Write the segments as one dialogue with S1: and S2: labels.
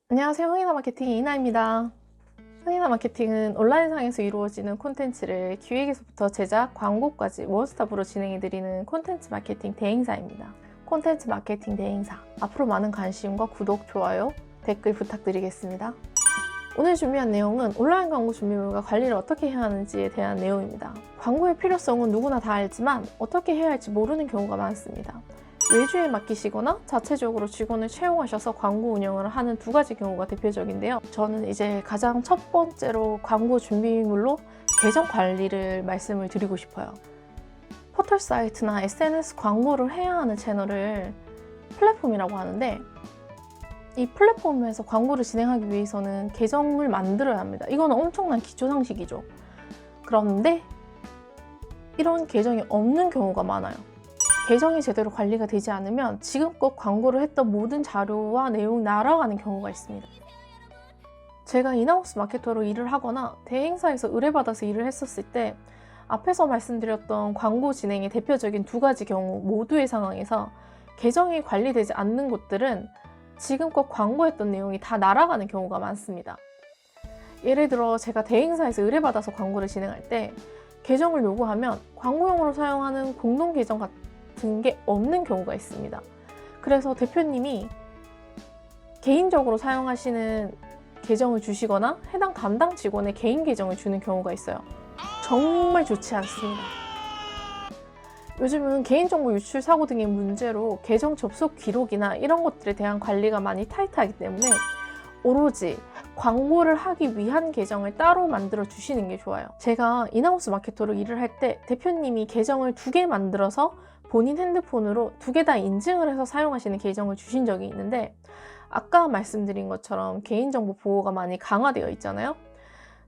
S1: 안녕하세요. 흥이나 마케팅의 이나입니다. 흥이나 마케팅은 온라인상에서 이루어지는 콘텐츠를 기획에서부터 제작, 광고까지 원스톱으로 진행해드리는 콘텐츠 마케팅 대행사입니다. 콘텐츠 마케팅 대행사, 앞으로 많은 관심과 구독, 좋아요, 댓글 부탁드리겠습니다. 오늘 준비한 내용은 온라인 광고 준비물과 관리를 어떻게 해야 하는지에 대한 내용입니다. 광고의 필요성은 누구나 다 알지만 어떻게 해야 할지 모르는 경우가 많습니다. 외주에 맡기시거나 자체적으로 직원을 채용하셔서 광고 운영을 하는 두 가지 경우가 대표적인데요. 저는 이제 가장 첫 번째로 광고 준비물로 계정 관리를 말씀을 드리고 싶어요. 포털 사이트나 SNS 광고를 해야 하는 채널을 플랫폼이라고 하는데, 이 플랫폼에서 광고를 진행하기 위해서는 계정을 만들어야 합니다. 이거는 엄청난 기초 상식이죠. 그런데 이런 계정이 없는 경우가 많아요. 계정이 제대로 관리가 되지 않으면 지금껏 광고를 했던 모든 자료와 내용이 날아가는 경우가 있습니다. 제가 인하우스 마케터로 일을 하거나 대행사에서 의뢰받아서 일을 했었을 때 앞에서 말씀드렸던 광고 진행의 대표적인 두 가지 경우 모두의 상황에서 계정이 관리되지 않는 곳들은 지금껏 광고했던 내용이 다 날아가는 경우가 많습니다. 예를 들어 제가 대행사에서 의뢰받아서 광고를 진행할 때 계정을 요구하면 광고용으로 사용하는 공동 계정 같은 게 없는 경우가 있습니다. 그래서 대표님이 개인적으로 사용하시는 계정을 주시거나 해당 담당 직원의 개인 계정을 주는 경우가 있어요. 정말 좋지 않습니다. 요즘은 개인정보 유출 사고 등의 문제로 계정 접속 기록이나 이런 것들에 대한 관리가 많이 타이트하기 때문에 오로지 광고를 하기 위한 계정을 따로 만들어 주시는 게 좋아요. 제가 인하우스 마케터로 일을 할 때 대표님이 계정을 2개 만들어서 본인 핸드폰으로 2개 다 인증을 해서 사용하시는 계정을 주신 적이 있는데, 아까 말씀드린 것처럼 개인정보 보호가 많이 강화되어 있잖아요.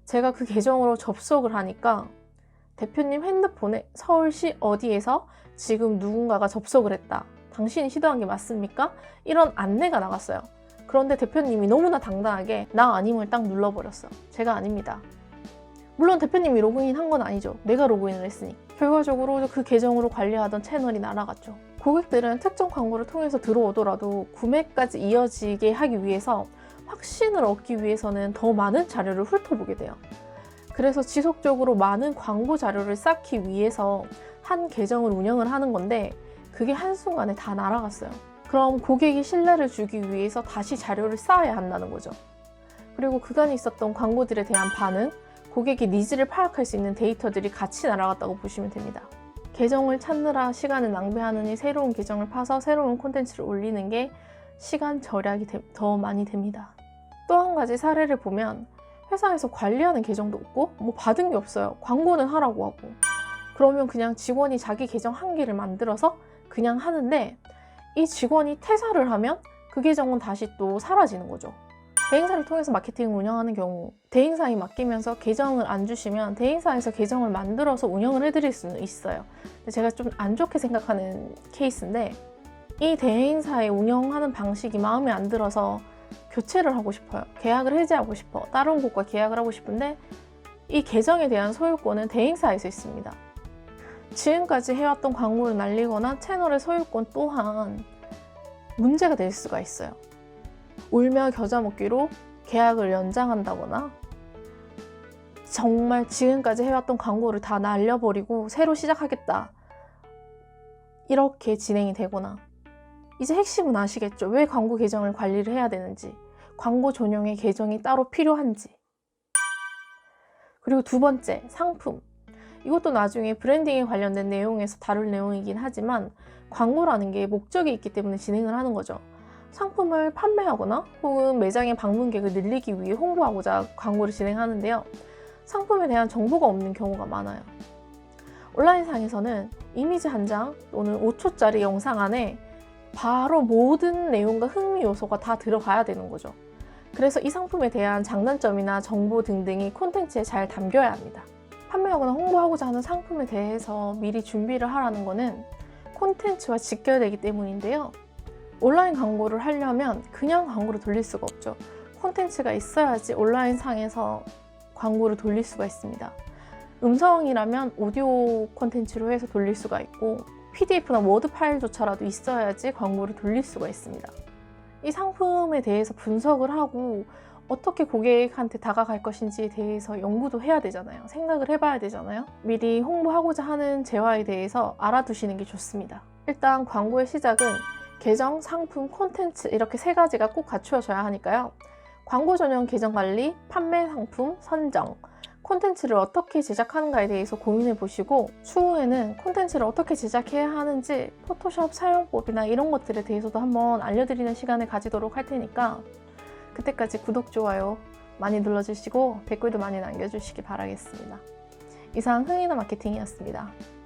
S1: 제가 그 계정으로 접속을 하니까 대표님 핸드폰에 서울시 어디에서 지금 누군가가 접속을 했다. 당신이 시도한 게 맞습니까? 이런 안내가 나갔어요. 그런데 대표님이 너무나 당당하게 나 아님을 딱 눌러버렸어. 제가 아닙니다. 물론 대표님이 로그인 한 건 아니죠. 내가 로그인을 했으니. 결과적으로 그 계정으로 관리하던 채널이 날아갔죠. 고객들은 특정 광고를 통해서 들어오더라도 구매까지 이어지게 하기 위해서 확신을 얻기 위해서는 더 많은 자료를 훑어보게 돼요. 그래서 지속적으로 많은 광고 자료를 쌓기 위해서 한 계정을 운영을 하는 건데 그게 한순간에 다 날아갔어요. 그럼 고객이 신뢰를 주기 위해서 다시 자료를 쌓아야 한다는 거죠. 그리고 그간에 있었던 광고들에 대한 반응, 고객의 니즈를 파악할 수 있는 데이터들이 같이 날아갔다고 보시면 됩니다. 계정을 찾느라 시간을 낭비하느니 새로운 계정을 파서 새로운 콘텐츠를 올리는 게 시간 절약이 더 많이 됩니다. 또 한 가지 사례를 보면 회사에서 관리하는 계정도 없고 뭐 받은 게 없어요. 광고는 하라고 하고. 그러면 그냥 직원이 자기 계정 한 개를 만들어서 그냥 하는데 이 직원이 퇴사를 하면 그 계정은 다시 또 사라지는 거죠. 대행사를 통해서 마케팅을 운영하는 경우 대행사에 맡기면서 계정을 안 주시면 대행사에서 계정을 만들어서 운영을 해드릴 수는 있어요. 근데 제가 좀 안 좋게 생각하는 케이스인데 이 대행사의 운영하는 방식이 마음에 안 들어서 교체를 하고 싶어요. 계약을 해지하고 싶어. 다른 곳과 계약을 하고 싶은데 이 계정에 대한 소유권은 대행사에서 있습니다. 지금까지 해왔던 광고를 날리거나 채널의 소유권 또한 문제가 될 수가 있어요. 울며 겨자 먹기로 계약을 연장한다거나 정말 지금까지 해왔던 광고를 다 날려버리고 새로 시작하겠다 이렇게 진행이 되거나, 이제 핵심은 아시겠죠? 왜 광고 계정을 관리를 해야 되는지, 광고 전용의 계정이 따로 필요한지. 그리고 두 번째, 상품. 이것도 나중에 브랜딩에 관련된 내용에서 다룰 내용이긴 하지만 광고라는 게 목적이 있기 때문에 진행을 하는 거죠. 상품을 판매하거나 혹은 매장의 방문객을 늘리기 위해 홍보하고자 광고를 진행하는데요. 상품에 대한 정보가 없는 경우가 많아요. 온라인상에서는 이미지 한 장 또는 5초짜리 영상 안에 바로 모든 내용과 흥미 요소가 다 들어가야 되는 거죠. 그래서 이 상품에 대한 장단점이나 정보 등등이 콘텐츠에 잘 담겨야 합니다. 판매하거나 홍보하고자 하는 상품에 대해서 미리 준비를 하라는 것은 콘텐츠와 직결되기 때문인데요. 온라인 광고를 하려면 그냥 광고를 돌릴 수가 없죠. 콘텐츠가 있어야지 온라인 상에서 광고를 돌릴 수가 있습니다. 음성이라면 오디오 콘텐츠로 해서 돌릴 수가 있고, PDF나 워드 파일조차라도 있어야지 광고를 돌릴 수가 있습니다. 이 상품에 대해서 분석을 하고 어떻게 고객한테 다가갈 것인지에 대해서 연구도 해야 되잖아요. 생각을 해봐야 되잖아요. 미리 홍보하고자 하는 재화에 대해서 알아두시는 게 좋습니다. 일단 광고의 시작은 계정, 상품, 콘텐츠 이렇게 세 가지가 꼭 갖추어져야 하니까요. 광고 전용 계정 관리, 판매 상품, 선정, 콘텐츠를 어떻게 제작하는가에 대해서 고민해 보시고 추후에는 콘텐츠를 어떻게 제작해야 하는지 포토샵 사용법이나 이런 것들에 대해서도 한번 알려드리는 시간을 가지도록 할 테니까 그때까지 구독, 좋아요 많이 눌러주시고 댓글도 많이 남겨주시기 바라겠습니다. 이상 흥이나 마케팅이었습니다.